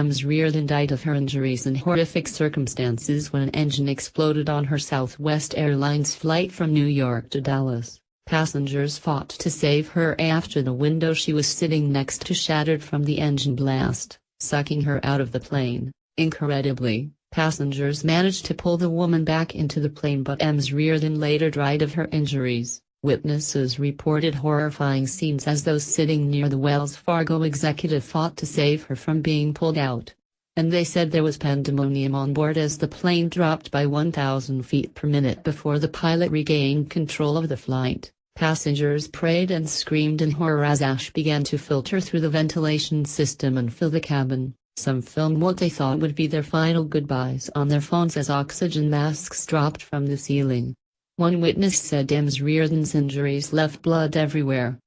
Ms. Reardon died of her injuries in horrific circumstances when an engine exploded on her Southwest Airlines flight from New York to Dallas. Passengers fought to save her after the window she was sitting next to shattered from the engine blast, sucking her out of the plane. Incredibly, passengers managed to pull the woman back into the plane, but Ms. Reardon later died of her injuries. Witnesses reported horrifying scenes as those sitting near the Wells Fargo executive fought to save her from being pulled out. And they said there was pandemonium on board as the plane dropped by 1,000 feet per minute before the pilot regained control of the flight. Passengers prayed and screamed in horror as ash began to filter through the ventilation system and fill the cabin. Some filmed what they thought would be their final goodbyes on their phones as oxygen masks dropped from the ceiling. One witness said Ms. Reardon's injuries left blood everywhere.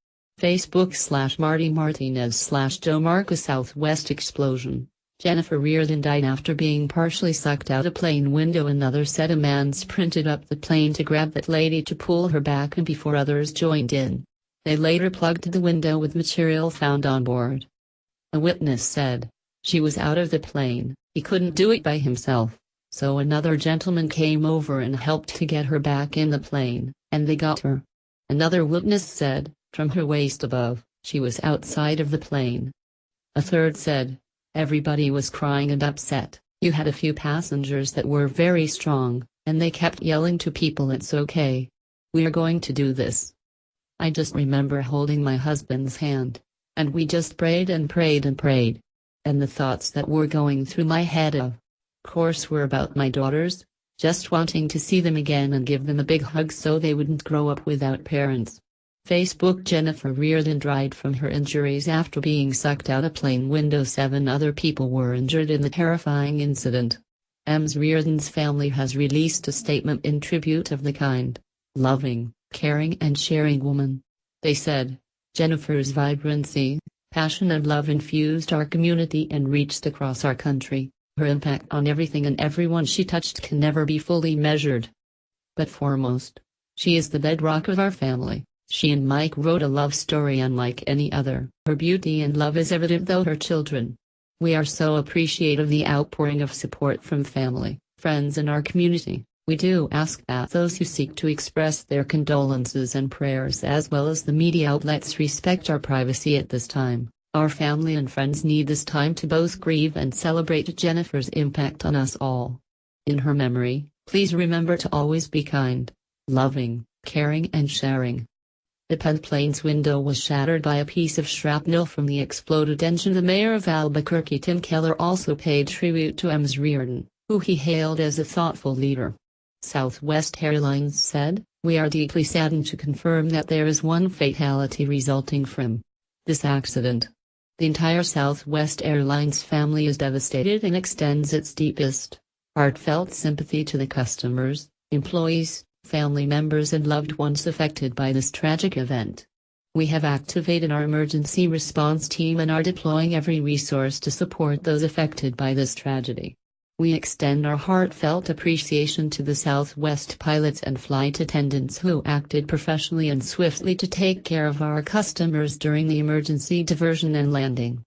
Facebook/Marty Martinez/Joe Marcus Southwest explosion. Jennifer Reardon died after being partially sucked out a plane window. Another said a man sprinted up the plane to grab that lady to pull her back, and before others joined in, they later plugged the window with material found on board. A witness said, "She was out of the plane, he couldn't do it by himself. So another gentleman came over and helped to get her back in the plane, and they got her." Another witness said, "From her waist above, she was outside of the plane." A third said, "Everybody was crying and upset. You had a few passengers that were very strong, and they kept yelling to people, 'It's okay. We are going to do this.' I just remember holding my husband's hand, and we just prayed and prayed and prayed. And the thoughts that were going through my head of course were about my daughters, just wanting to see them again and give them a big hug so they wouldn't grow up without parents." Facebook. Jennifer Reardon died from her injuries after being sucked out a plane window. 7 other people were injured in the terrifying incident. Ms. Reardon's family has released a statement in tribute of the kind, loving, caring and sharing woman. They said, "Jennifer's vibrancy, passion and love infused our community and reached across our country. Her impact on everything and everyone she touched can never be fully measured. But foremost, she is the bedrock of our family. She and Mike wrote a love story unlike any other. Her beauty and love is evident through her children. We are so appreciative of the outpouring of support from family, friends and our community. We do ask that those who seek to express their condolences and prayers as well as the media outlets respect our privacy at this time. Our family and friends need this time to both grieve and celebrate Jennifer's impact on us all. In her memory, please remember to always be kind, loving, caring and sharing." The plane's window was shattered by a piece of shrapnel from the exploded engine. The mayor of Albuquerque, Tim Keller, also paid tribute to Ms. Reardon, who he hailed as a thoughtful leader. Southwest Airlines said, "We are deeply saddened to confirm that there is one fatality resulting from this accident. The entire Southwest Airlines family is devastated and extends its deepest, heartfelt sympathy to the customers, employees, family members and loved ones affected by this tragic event. We have activated our emergency response team and are deploying every resource to support those affected by this tragedy. We extend our heartfelt appreciation to the Southwest pilots and flight attendants who acted professionally and swiftly to take care of our customers during the emergency diversion and landing.